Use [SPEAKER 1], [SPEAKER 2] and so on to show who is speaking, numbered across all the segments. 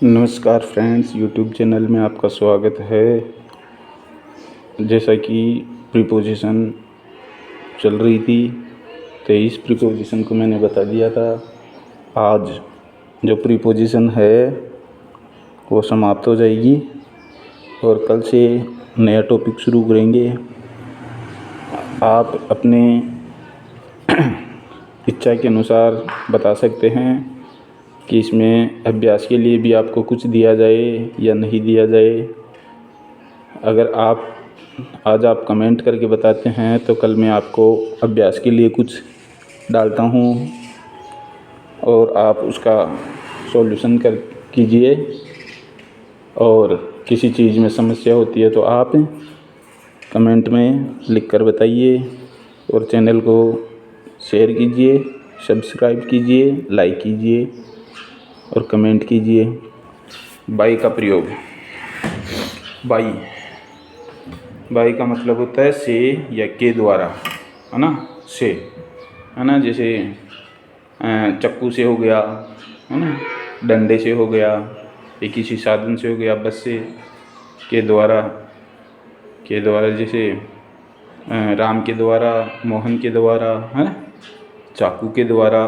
[SPEAKER 1] नमस्कार friends, YouTube channel में आपका स्वागत है। जैसा कि प्रीपोजिशन चल रही थी, 23 प्रीपोजिशन को मैंने बता दिया था। आज जो प्रीपोजिशन है वो समाप्त हो जाएगी और कल से नया टॉपिक शुरू करेंगे। आप अपने इच्छा के अनुसार बता सकते हैं कि इसमें अभ्यास के लिए भी आपको कुछ दिया जाए या नहीं दिया जाए। अगर आज आप कमेंट करके बताते हैं तो कल मैं आपको अभ्यास के लिए कुछ डालता हूँ और आप उसका सॉल्यूशन कर कीजिए। और किसी चीज़ में समस्या होती है तो आप कमेंट में लिख कर बताइए और चैनल को शेयर कीजिए, सब्सक्राइब कीजिए, लाइक कीजिए और कमेंट कीजिए। बाई का प्रयोग। बाई का मतलब होता है से या के द्वारा, है ना। से, है ना। जैसे चक्कू से हो गया, है ना, डंडे से हो गया, या किसी साधन से हो गया, बस से। के द्वारा जैसे राम के द्वारा, मोहन के द्वारा, है ना, चाकू के द्वारा,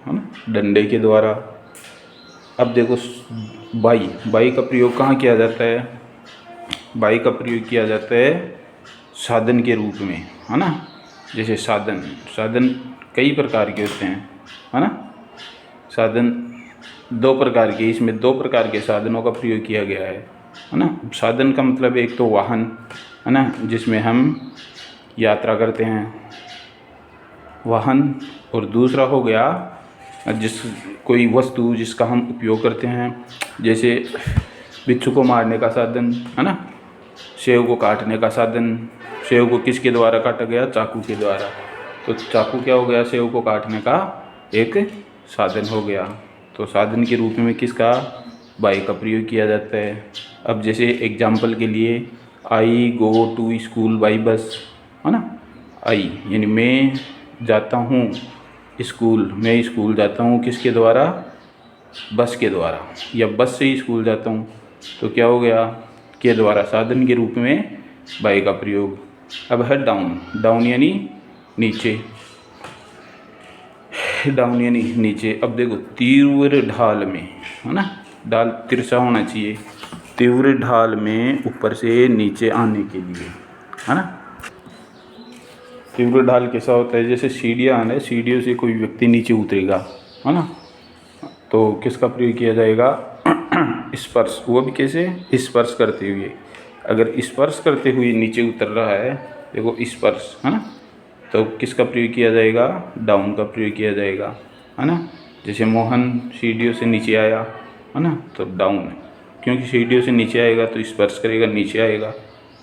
[SPEAKER 1] है ना, डंडे के द्वारा। अब देखो बाई का प्रयोग कहाँ किया जाता है। बाई का प्रयोग किया जाता है साधन के रूप में, है ना। जैसे साधन कई प्रकार के होते हैं, है ना। साधन दो प्रकार के, इसमें दो प्रकार के साधनों का प्रयोग किया गया है ना। साधन का मतलब एक तो वाहन, है ना, जिसमें हम यात्रा करते हैं, वाहन। और दूसरा हो गया कोई वस्तु जिसका हम उपयोग करते हैं, जैसे बिच्छू को मारने का साधन, है ना, सेव को काटने का साधन। सेव को किसके द्वारा काटा गया? चाकू के द्वारा। तो चाकू क्या हो गया? सेव को काटने का एक साधन हो गया। तो साधन के रूप में किसका? बाई का प्रयोग किया जाता है। अब जैसे एग्जाम्पल के लिए, I go to school by bus, है ना। आई यानी मैं जाता हूँ स्कूल, मैं स्कूल जाता हूँ किसके द्वारा? बस के द्वारा। या बस से ही स्कूल जाता हूँ, तो क्या हो गया? के द्वारा, साधन के रूप में बाई का प्रयोग। अब है डाउन यानी नीचे, डाउन यानी नीचे। अब देखो तीव्र ढाल में, है ना, ढाल तिरछा होना चाहिए। तीव्र ढाल में ऊपर से नीचे आने के लिए, है ना। तीव्र ढाल कैसा होता है? जैसे सीढ़ियाँ हैं, सीढ़ियों से कोई व्यक्ति नीचे उतरेगा, है ना, तो किसका प्रयोग किया जाएगा? स्पर्श। वो भी कैसे? स्पर्श करते हुए। अगर स्पर्श करते हुए नीचे उतर रहा है, देखो स्पर्श, है ना, तो किसका प्रयोग किया जाएगा? डाउन का प्रयोग किया जाएगा, है ना। जैसे मोहन सीढ़ियों से नीचे आया, है ना, तो डाउन, क्योंकि सीढ़ियों से नीचे आएगा तो स्पर्श करेगा, नीचे आएगा,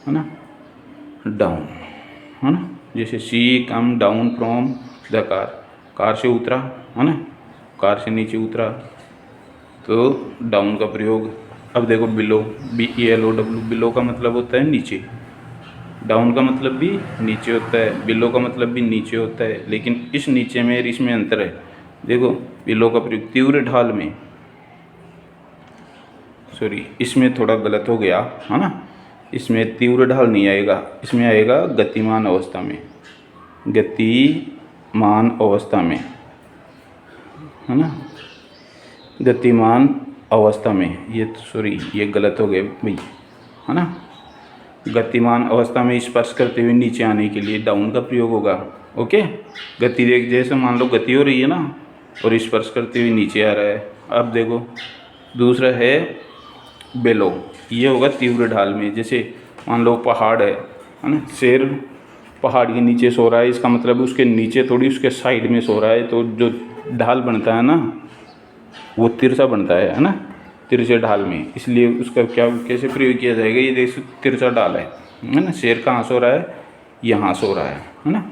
[SPEAKER 1] है ना, डाउन, है ना। जैसे she come down from the car से उतरा, है ना, कार से नीचे उतरा, तो डाउन का प्रयोग। अब देखो बिलो, BELOW, बिलो का मतलब होता है नीचे, डाउन का मतलब भी नीचे होता है, बिलो का मतलब भी नीचे होता है। लेकिन इस नीचे में और इसमें अंतर है। देखो बिलो का प्रयोग तीव्र ढाल में, सॉरी इसमें थोड़ा गलत हो गया, है ना। इसमें तीव्र ढाल नहीं आएगा, इसमें आएगा गतिमान अवस्था में, गतिमान अवस्था में, है ना, गतिमान अवस्था में। ये सॉरी ये गलत हो गए भाई, है ना। गतिमान अवस्था में स्पर्श करते हुए नीचे आने के लिए डाउन का प्रयोग होगा। ओके, गति देख, जैसे मान लो गति हो रही है ना और स्पर्श करते हुए नीचे आ रहा है। अब देखो दूसरा है बेलो, ये होगा तीव्र ढाल में। जैसे मान लो पहाड़ है ना, शेर पहाड़ के नीचे सो रहा है, इसका मतलब उसके नीचे थोड़ी, उसके साइड में सो रहा है, तो जो ढाल बनता है ना वो तिरछा बनता है ना, तिरछे ढाल में। इसलिए उसका क्या कैसे प्रयोग किया जाएगा? ये देखो तिरछा ढाल है ना, शेर कहाँ सो रहा है? यहाँ सो रहा है ना।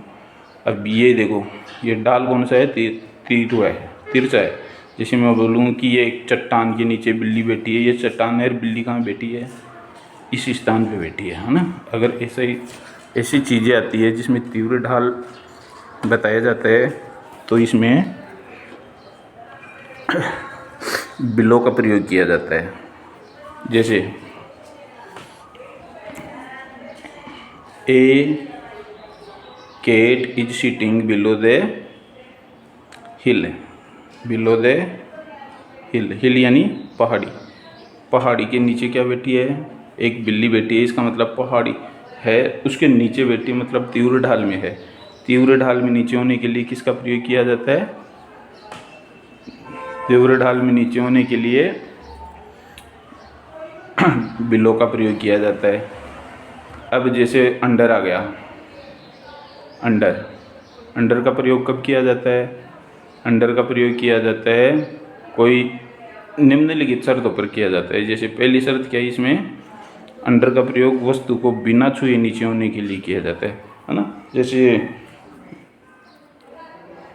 [SPEAKER 1] अब ये देखो ये ढाल कौन सा है? तीर है, तिरछा है। जैसे मैं बोलूँ कि ये एक चट्टान के नीचे बिल्ली बैठी है, ये चट्टान है, बिल्ली कहाँ बैठी है? इस स्थान पे बैठी है ना। अगर ऐसी चीज़ें आती है जिसमें तीव्र ढाल बताया जाता है, तो इसमें बिलो का प्रयोग किया जाता है। जैसे a cat is sitting below the hill. Below the hill, hill यानी पहाड़ी। पहाड़ी के नीचे क्या बैठी है? एक बिल्ली बैठी है। इसका मतलब पहाड़ी है उसके नीचे बैठी, मतलब तीव्र ढाल में है। तीव्र ढाल में नीचे होने के लिए किसका प्रयोग किया जाता है? तीव्र ढाल में नीचे होने के लिए बिलो का प्रयोग किया जाता है। अब जैसे अंडर आ गया, अंडर, अंडर का प्रयोग कब किया जाता है? अंडर का प्रयोग किया जाता है कोई निम्नलिखित शर्तों पर किया जाता है। जैसे पहली शर्त क्या है इसमें? अंडर का प्रयोग वस्तु को बिना छुए नीचे होने के लिए किया जाता है ना। जैसे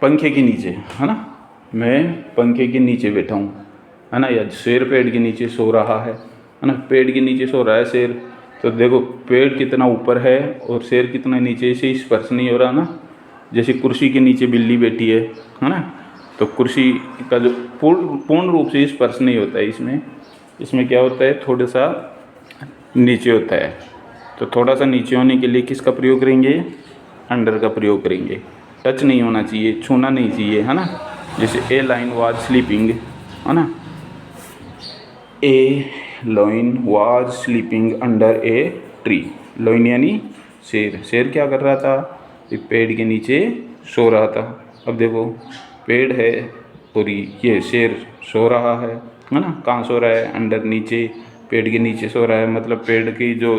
[SPEAKER 1] पंखे के नीचे, है ना, मैं पंखे के नीचे बैठा हूँ, है ना, या शेर पेड़ के नीचे सो रहा है ना। पेड़ के नीचे सो रहा है शेर, तो देखो पेड़ कितना ऊपर है और शेर कितना नीचे, इसे स्पर्श नहीं हो रहा ना। जैसे कुर्सी के नीचे बिल्ली बैठी है ना, तो कुर्सी का जो पूर्ण रूप से स्पर्श नहीं होता है इसमें। इसमें क्या होता है? थोड़ा सा नीचे होता है। तो थोड़ा सा नीचे होने के लिए किसका प्रयोग करेंगे? अंडर का प्रयोग करेंगे। टच नहीं होना चाहिए, छूना नहीं चाहिए, है ना। जैसे ए लाइन वाज स्लीपिंग, है ना, a lion was sleeping under a tree. Lion यानी शेर। शेर क्या कर रहा था? एक पेड़ के नीचे सो रहा था। अब देखो पेड़ है और ये शेर सो रहा है ना। कहाँ सो रहा है? अंडर, नीचे, पेड़ के नीचे सो रहा है, मतलब पेड़ की जो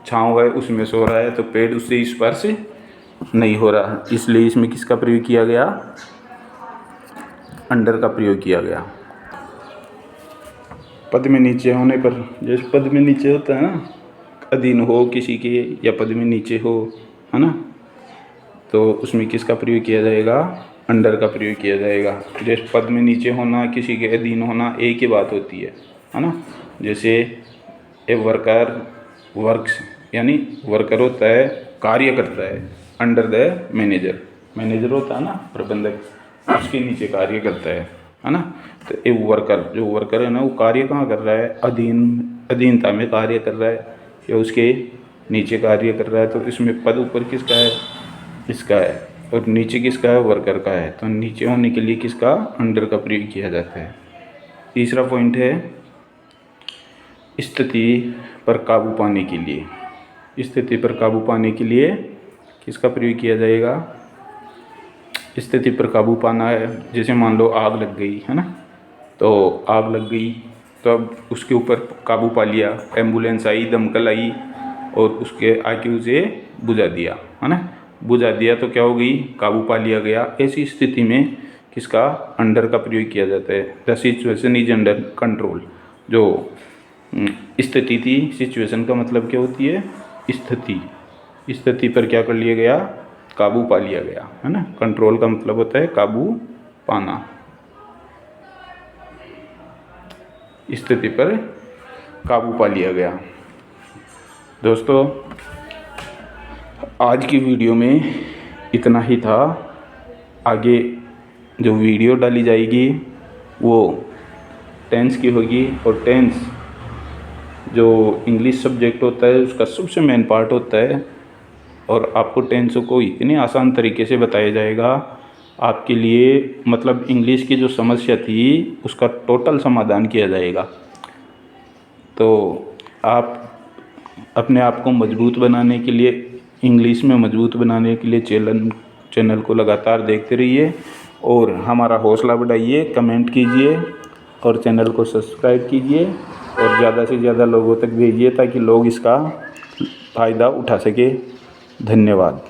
[SPEAKER 1] छाँव है उसमें सो रहा है। तो पेड़ उससे स्पर्श नहीं हो रहा, इसलिए इसमें किसका प्रयोग किया गया? अंडर का प्रयोग किया गया। पद में नीचे होने पर, जैसे पद में नीचे होता है ना, अधीन हो किसी के या पद में नीचे हो, है ना, तो उसमें किसका प्रयोग किया जाएगा? अंडर का प्रयोग किया जाएगा। जैसे पद में नीचे होना, किसी के अधीन होना, एक ही बात होती है ना। जैसे ए वर्कर वर्क्स, यानी वर्कर होता है, कार्य करता है, अंडर द मैनेजर। मैनेजर होता है ना प्रबंधक, उसके नीचे कार्य करता है ना। तो ए वर्कर, जो वर्कर है ना, वो कार्य कहाँ कर रहा है? अधीनता में कार्य कर रहा है या उसके नीचे कार्य कर रहा है। तो इसमें पद ऊपर किसका है? इसका है, और नीचे किसका है? वर्कर का है। तो नीचे होने के लिए किसका? अंडर का प्रयोग किया जाता है। तीसरा पॉइंट है स्थिति पर काबू पाने के लिए। स्थिति पर काबू पाने के लिए किसका प्रयोग किया जाएगा? स्थिति पर काबू पाना है। जैसे मान लो आग लग गई, है ना, तो आग लग गई तो अब उसके ऊपर काबू पा लिया, एम्बुलेंस आई, दमकल आई और उसके आके उसे बुझा दिया, है ना। बुझा दिया तो क्या हो गई? काबू पा लिया गया। ऐसी स्थिति में किसका? अंडर का प्रयोग किया जाता है। The situation is under control. जो स्थिति थी, सिचुएशन का मतलब क्या होती है? स्थिति। स्थिति पर क्या कर लिया गया? काबू पा लिया गया, है ना। कंट्रोल का मतलब होता है काबू पाना। स्थिति पर काबू पा लिया गया। दोस्तों आज की वीडियो में इतना ही था। आगे जो वीडियो डाली जाएगी वो टेंस की होगी, और टेंस जो इंग्लिश सब्जेक्ट होता है उसका सबसे मेन पार्ट होता है, और आपको टेंस को इतने आसान तरीके से बताया जाएगा आपके लिए, मतलब इंग्लिश की जो समस्या थी उसका टोटल समाधान किया जाएगा। तो आप अपने आप को मजबूत बनाने के लिए, इंग्लिश में मजबूत बनाने के लिए चैनल को लगातार देखते रहिए और हमारा हौसला बढ़ाइए, कमेंट कीजिए और चैनल को सब्सक्राइब कीजिए और ज़्यादा से ज़्यादा लोगों तक भेजिए ताकि लोग इसका फ़ायदा उठा सके। धन्यवाद।